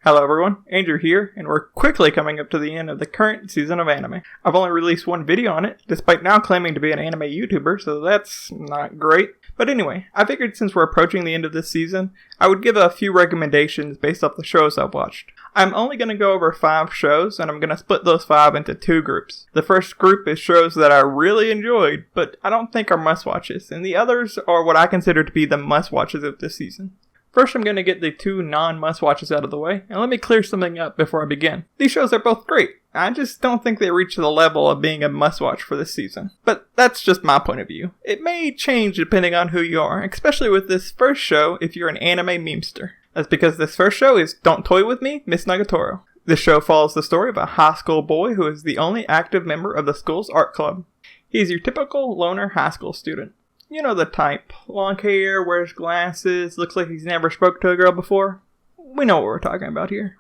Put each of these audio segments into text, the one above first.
Hello everyone, Andrew here, and we're quickly coming up to the end of the current season of anime. I've only released one video on it, despite now claiming to be an anime YouTuber, so that's not great. But anyway, I figured since we're approaching the end of this season, I would give a few recommendations based off the shows I've watched. I'm only going to go over 5 shows, and I'm going to split those 5 into 2 groups. The first group is shows that I really enjoyed, but I don't think are must-watches, and the others are what I consider to be the must-watches of this season. First, I'm going to get the 2 non-must-watches out of the way, and let me clear something up before I begin. These shows are both great. I just don't think they reach the level of being a must-watch for this season. But that's just my point of view. It may change depending on who you are, especially with this first show if you're an anime memester. That's because this first show is Don't Toy With Me, Miss Nagatoro. This show follows the story of a high school boy who is the only active member of the school's art club. He's your typical loner high school student. You know the type. Long hair, wears glasses, looks like he's never spoke to a girl before. We know what we're talking about here.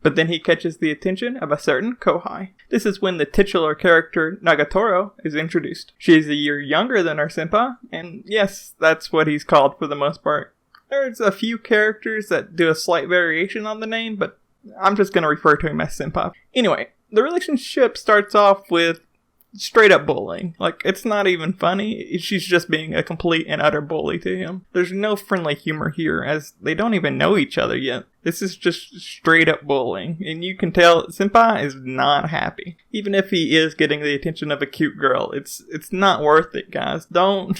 But then he catches the attention of a certain kohai. This is when the titular character, Nagatoro, is introduced. She is a year younger than our senpai, and yes, that's what he's called for the most part. There's a few characters that do a slight variation on the name, but I'm just going to refer to him as senpai. Anyway, the relationship starts off with straight up bullying. Like, it's not even funny. She's just being a complete and utter bully to him. There's no friendly humor here, as they don't even know each other yet. This is just straight up bullying, and you can tell senpai is not happy. Even if he is getting the attention of a cute girl, it's not worth it, guys. Don't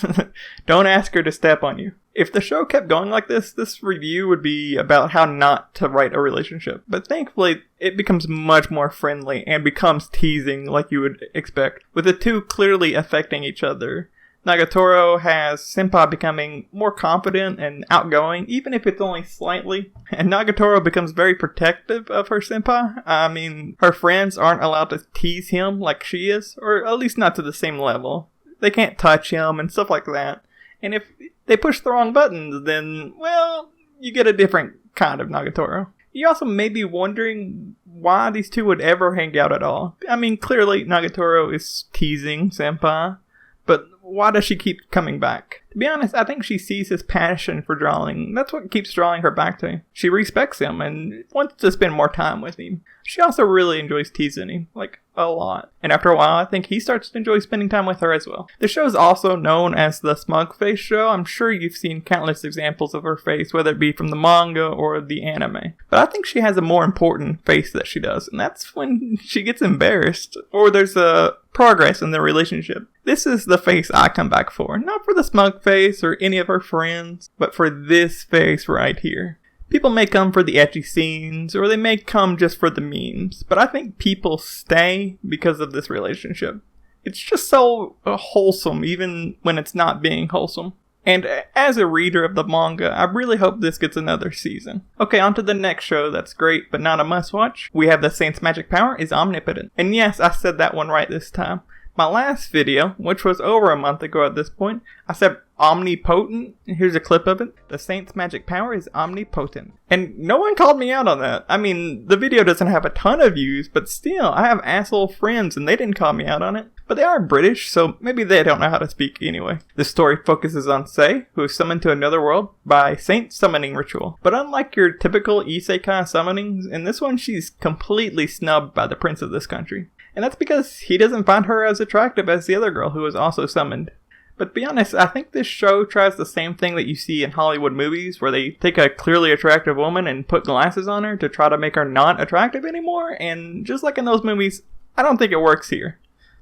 ask her to step on you. If the show kept going like this review would be about how not to write a relationship. But thankfully, it becomes much more friendly and becomes teasing like you would expect, with the 2 clearly affecting each other. Nagatoro has senpai becoming more confident and outgoing, even if it's only slightly. And Nagatoro becomes very protective of her senpai. I mean, her friends aren't allowed to tease him like she is, or at least not to the same level. They can't touch him and stuff like that. And if they push the wrong buttons, then, well, you get a different kind of Nagatoro. You also may be wondering why these 2 would ever hang out at all. I mean, clearly Nagatoro is teasing senpai, but why does she keep coming back? To be honest, I think she sees his passion for drawing. That's what keeps drawing her back to him. She respects him and wants to spend more time with him. She also really enjoys teasing him, like, a lot. And after a while, I think he starts to enjoy spending time with her as well. The show is also known as the Smug Face show. I'm sure you've seen countless examples of her face, whether it be from the manga or the anime. But I think she has a more important face that she does, and that's when she gets embarrassed, or there's a progress in their relationship. This is the face I come back for. Not for the smug face or any of her friends, but for this face right here. People may come for the ecchi scenes, or they may come just for the memes, but I think people stay because of this relationship. It's just so wholesome, even when it's not being wholesome. And as a reader of the manga, I really hope this gets another season. Okay, on to the next show that's great, but not a must-watch. We have the Saint's magic power is Omnipotent. And yes, I said that one right this time. My last video, which was over a month ago at this point, I said Omnipotent. Here's a clip of it. The Saint's magic power is Omnipotent. And no one called me out on that. I mean, the video doesn't have a ton of views, but still, I have asshole friends and they didn't call me out on it. But they are British, so maybe they don't know how to speak anyway. The story focuses on Sei, who is summoned to another world by Saint summoning ritual. But unlike your typical isekai summonings, in this one she's completely snubbed by the prince of this country. And that's because he doesn't find her as attractive as the other girl who was also summoned. But to be honest, I think this show tries the same thing that you see in Hollywood movies, where they take a clearly attractive woman and put glasses on her to try to make her not attractive anymore. And just like in those movies, I don't think it works here.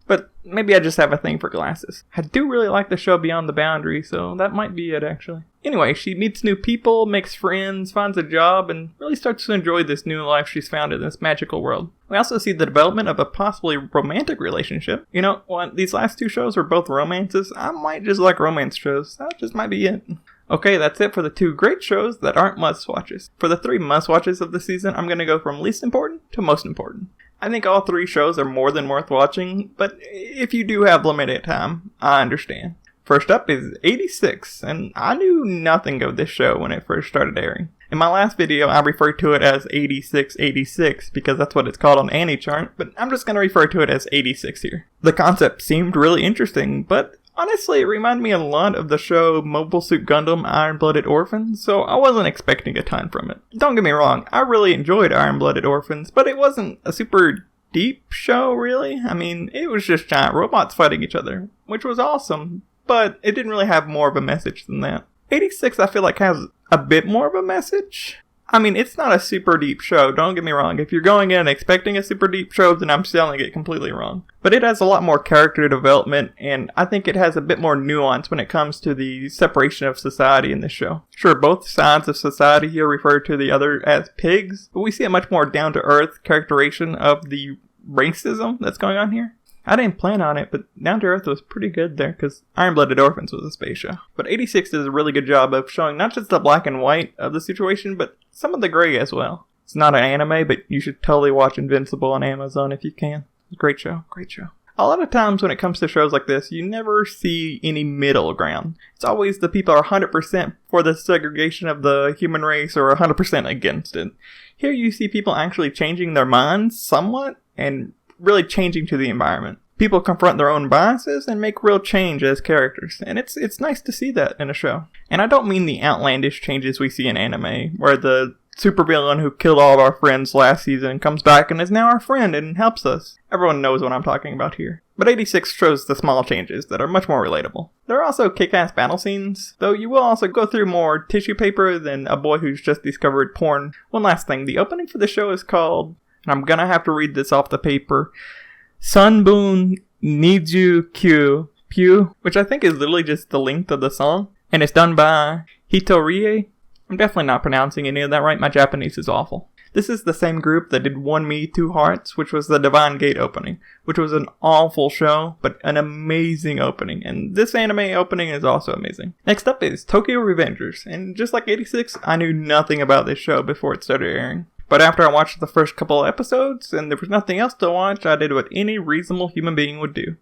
But maybe I just have a thing for glasses. I do really like the show Beyond the Boundary, so that might be it actually. Anyway, she meets new people, makes friends, finds a job, and really starts to enjoy this new life she's found in this magical world. We also see the development of a possibly romantic relationship. You know, when these last 2 shows were both romances, I might just like romance shows. That just might be it. Okay, that's it for the 2 great shows that aren't must-watches. For the 3 must-watches of the season, I'm going to go from least important to most important. I think all 3 shows are more than worth watching, but if you do have limited time, I understand. First up is 86, and I knew nothing of this show when it first started airing. In my last video, I referred to it as 8686 because that's what it's called on AniChart, but I'm just going to refer to it as 86 here. The concept seemed really interesting, but Honestly, it reminded me a lot of the show Mobile Suit Gundam Iron-Blooded Orphans, so I wasn't expecting a ton from it. Don't get me wrong, I really enjoyed Iron-Blooded Orphans, but it wasn't a super deep show, really. I mean, it was just giant robots fighting each other, which was awesome, but it didn't really have more of a message than that. 86, I feel like, has a bit more of a message. I mean, it's not a super deep show, don't get me wrong. If you're going in expecting a super deep show, then I'm selling it completely wrong. But it has a lot more character development, and I think it has a bit more nuance when it comes to the separation of society in this show. Sure, both sides of society here refer to the other as pigs, but we see a much more down-to-earth characterization of the racism that's going on here. I didn't plan on it, but Down to Earth was pretty good there, because Iron-Blooded Orphans was a space show. But 86 does a really good job of showing not just the black and white of the situation, but some of the gray as well. It's not an anime, but you should totally watch Invincible on Amazon if you can. Great show, great show. A lot of times when it comes to shows like this, you never see any middle ground. It's always the people are 100% for the segregation of the human race or 100% against it. Here you see people actually changing their minds somewhat, and really changing to the environment. People confront their own biases and make real change as characters, and it's nice to see that in a show. And I don't mean the outlandish changes we see in anime, where the supervillain who killed all of our friends last season comes back and is now our friend and helps us. Everyone knows what I'm talking about here. But 86 shows the small changes that are much more relatable. There are also kick-ass battle scenes, though you will also go through more tissue paper than a boy who's just discovered porn. One last thing, the opening for the show is called, and I'm gonna have to read this off the paper, Sunbun Niju Pyu, which I think is literally just the length of the song, and it's done by Hitorie. I'm definitely not pronouncing any of that right, my Japanese is awful. This is the same group that did One Me, Two Hearts, which was the Divine Gate opening, which was an awful show, but an amazing opening, and this anime opening is also amazing. Next up is Tokyo Revengers, and just like 86, I knew nothing about this show before it started airing. But after I watched the first couple of episodes, and there was nothing else to watch, I did what any reasonable human being would do.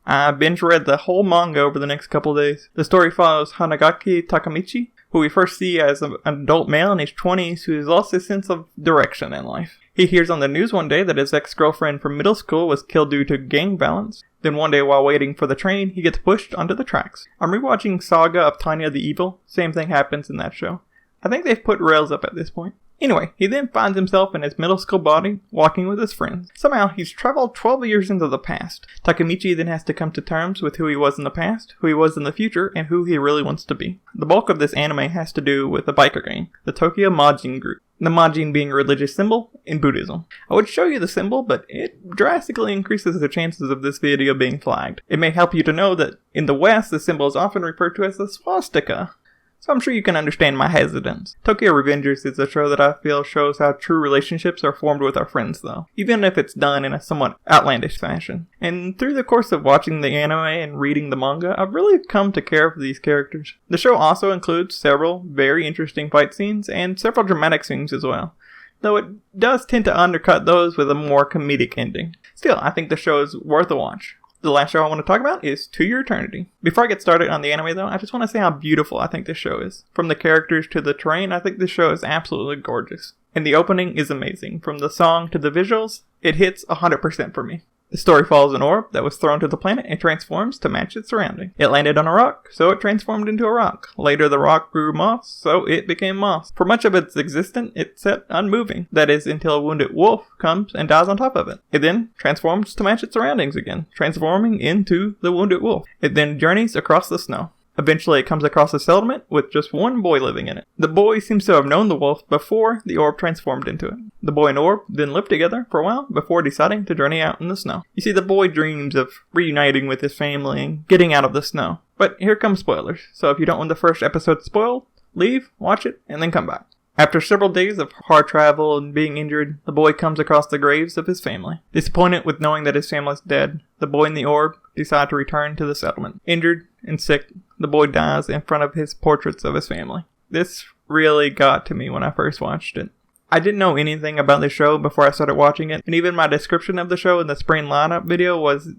I binge read the whole manga over the next couple of days. The story follows Hanagaki Takamichi, who we first see as an adult male in his 20s who has lost his sense of direction in life. He hears on the news one day that his ex-girlfriend from middle school was killed due to gang violence. Then one day while waiting for the train, he gets pushed onto the tracks. I'm rewatching Saga of Tanya the Evil. Same thing happens in that show. I think they've put rails up at this point. Anyway, he then finds himself in his middle school body, walking with his friends. Somehow, he's traveled 12 years into the past. Takamichi then has to come to terms with who he was in the past, who he was in the future, and who he really wants to be. The bulk of this anime has to do with a biker gang, the Tokyo Majin group. The Majin being a religious symbol in Buddhism. I would show you the symbol, but it drastically increases the chances of this video being flagged. It may help you to know that in the West, the symbol is often referred to as the swastika. So I'm sure you can understand my hesitance. Tokyo Revengers is a show that I feel shows how true relationships are formed with our friends though, even if it's done in a somewhat outlandish fashion. And through the course of watching the anime and reading the manga, I've really come to care for these characters. The show also includes several very interesting fight scenes and several dramatic scenes as well, though it does tend to undercut those with a more comedic ending. Still, I think the show is worth a watch. The last show I want to talk about is To Your Eternity. Before I get started on the anime though, I just want to say how beautiful I think this show is. From the characters to the terrain, I think this show is absolutely gorgeous. And the opening is amazing. From the song to the visuals, it hits 100% for me. The story follows an orb that was thrown to the planet and transforms to match its surrounding. It landed on a rock, so it transformed into a rock. Later the rock grew moss, so it became moss. For much of its existence, it sat unmoving. That is, until a wounded wolf comes and dies on top of it. It then transforms to match its surroundings again, transforming into the wounded wolf. It then journeys across the snow. Eventually it comes across a settlement with just one boy living in it. The boy seems to have known the wolf before the orb transformed into it. The boy and orb then lived together for a while before deciding to journey out in the snow. You see, the boy dreams of reuniting with his family and getting out of the snow. But here come spoilers, so if you don't want the first episode spoiled, leave, watch it, and then come back. After several days of hard travel and being injured, the boy comes across the graves of his family. Disappointed with knowing that his family is dead, the boy and the orb decide to return to the settlement. Injured and sick, the boy dies in front of his portraits of his family. This really got to me when I first watched it. I didn't know anything about the show before I started watching it, and even my description of the show in the spring lineup video was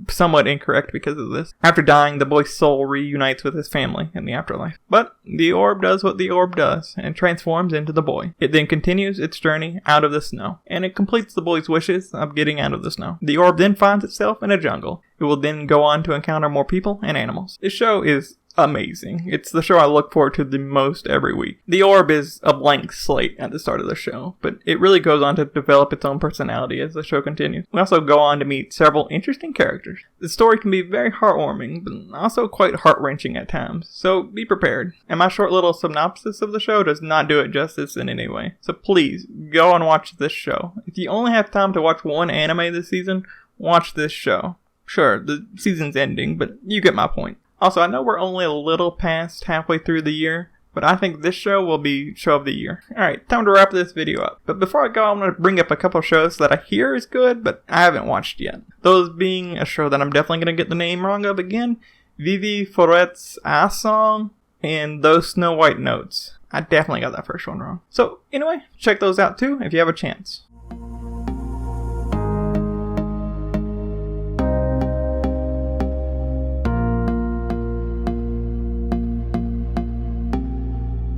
somewhat incorrect because of this. After dying, the boy's soul reunites with his family in the afterlife. But the orb does what the orb does, and transforms into the boy. It then continues its journey out of the snow, and it completes the boy's wishes of getting out of the snow. The orb then finds itself in a jungle. It who will then go on to encounter more people and animals. This show is amazing. It's the show I look forward to the most every week. The orb is a blank slate at the start of the show, but it really goes on to develop its own personality as the show continues. We also go on to meet several interesting characters. The story can be very heartwarming, but also quite heart-wrenching at times, so be prepared. And my short little synopsis of the show does not do it justice in any way. So please, go and watch this show. If you only have time to watch one anime this season, watch this show. Sure, the season's ending, but you get my point. Also, I know we're only a little past halfway through the year, but I think this show will be show of the year. Alright, time to wrap this video up. But before I go, I'm going to bring up a couple of shows that I hear is good, but I haven't watched yet. Those being a show that I'm definitely going to get the name wrong of again, Vivi Forret's A-Song, and Those Snow White Notes. I definitely got that first one wrong. So, anyway, check those out too if you have a chance.